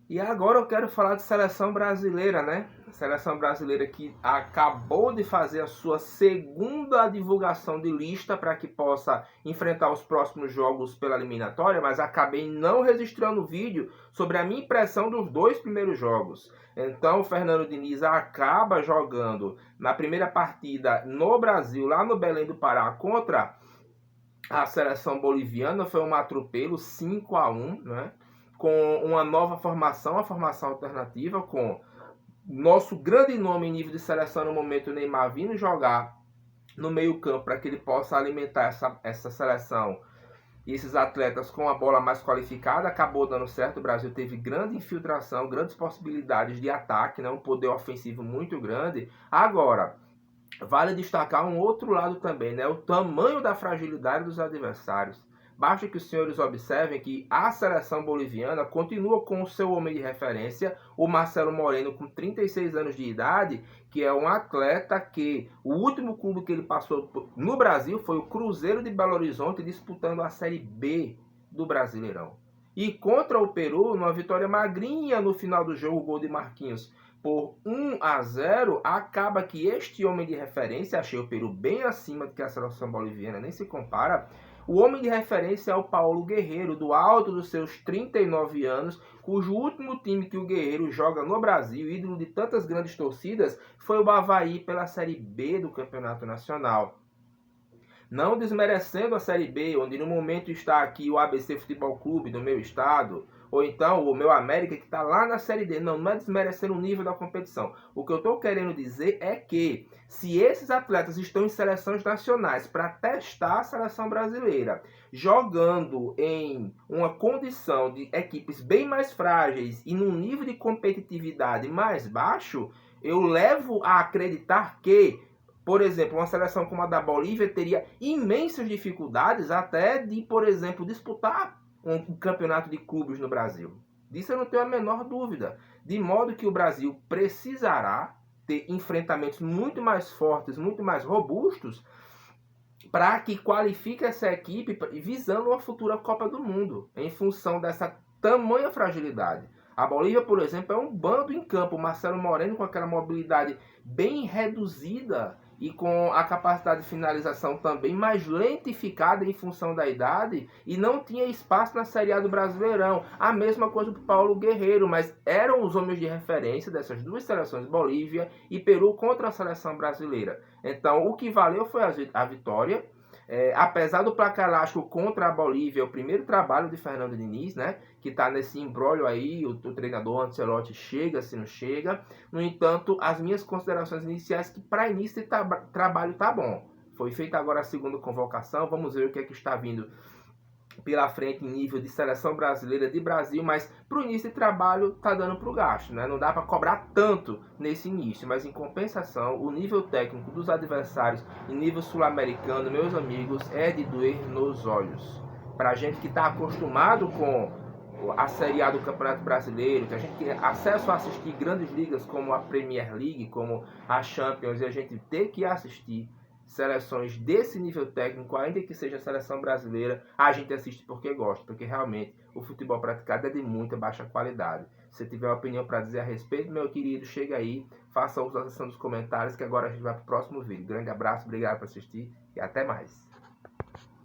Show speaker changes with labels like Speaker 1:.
Speaker 1: E agora eu quero falar de seleção brasileira, né? Seleção brasileira que acabou de fazer a sua segunda divulgação de lista para que possa enfrentar os próximos jogos pela eliminatória, mas acabei não registrando o vídeo sobre a minha impressão dos dois primeiros jogos. Então, o Fernando Diniz acaba jogando na primeira partida no Brasil, lá no Belém do Pará, contra a seleção boliviana. Foi um atropelo 5-1, né? Com uma nova formação, a formação alternativa, com nosso grande nome em nível de seleção no momento, o Neymar, vindo jogar no meio campo para que ele possa alimentar essa seleção e esses atletas com a bola mais qualificada. Acabou dando certo, o Brasil teve grande infiltração, grandes possibilidades de ataque, né? Um poder ofensivo muito grande. Agora, vale destacar um outro lado também, né? O tamanho da fragilidade dos adversários. Basta que os senhores observem que a seleção boliviana continua com o seu homem de referência, o Marcelo Moreno, com 36 anos de idade, que é um atleta que o último clube que ele passou no Brasil foi o Cruzeiro de Belo Horizonte, disputando a Série B do Brasileirão. E contra o Peru, numa vitória magrinha no final do jogo, o gol de Marquinhos, por 1-0, acaba que este homem de referência, achei o Peru bem acima do que a seleção boliviana, nem se compara. O homem de referência é o Paulo Guerreiro, do alto dos seus 39 anos, cujo último time que o Guerreiro joga no Brasil, ídolo de tantas grandes torcidas, foi o Avaí pela Série B do Campeonato Nacional. Não desmerecendo a Série B, onde no momento está aqui o ABC Futebol Clube do meu estado, ou então o meu América, que está lá na Série D. Não é desmerecendo o nível da competição. O que eu estou querendo dizer é que, se esses atletas estão em seleções nacionais para testar a seleção brasileira, jogando em uma condição de equipes bem mais frágeis e num nível de competitividade mais baixo, eu levo a acreditar que, por exemplo, uma seleção como a da Bolívia teria imensas dificuldades até de, por exemplo, disputar um campeonato de clubes no Brasil. Disso eu não tenho a menor dúvida. De modo que o Brasil precisará ter enfrentamentos muito mais fortes, muito mais robustos, para que qualifique essa equipe visando uma futura Copa do Mundo, em função dessa tamanha fragilidade. A Bolívia, por exemplo, é um bando em campo. O Marcelo Moreno, com aquela mobilidade bem reduzida e com a capacidade de finalização também mais lentificada em função da idade, e não tinha espaço na Série A do Brasileirão. A mesma coisa para o Paulo Guerreiro, mas eram os homens de referência dessas duas seleções, Bolívia e Peru, contra a seleção brasileira. Então, o que valeu foi a vitória. Apesar do placar elástico contra a Bolívia, o primeiro trabalho de Fernando Diniz, né, que está nesse imbróglio aí, o treinador Ancelotti chega, se não chega. No entanto, as minhas considerações iniciais, que para início de trabalho tá bom. Foi feita agora a segunda convocação, vamos ver o que é que está vindo pela frente em nível de seleção brasileira de Brasil, mas para o início de trabalho tá dando para o gasto, né? Não dá para cobrar tanto nesse início, mas em compensação, o nível técnico dos adversários em nível sul-americano, meus amigos, é de doer nos olhos. Para a gente que está acostumado com a Série A do Campeonato Brasileiro, que a gente tem acesso a assistir grandes ligas como a Premier League, como a Champions, e a gente ter que assistir seleções desse nível técnico, ainda que seja a seleção brasileira, a gente assiste porque gosta, porque realmente o futebol praticado é de muita baixa qualidade. Se tiver uma opinião para dizer a respeito, meu querido, chega aí, faça uso da seção dos comentários, que agora a gente vai para o próximo vídeo. Grande abraço, obrigado por assistir e até mais.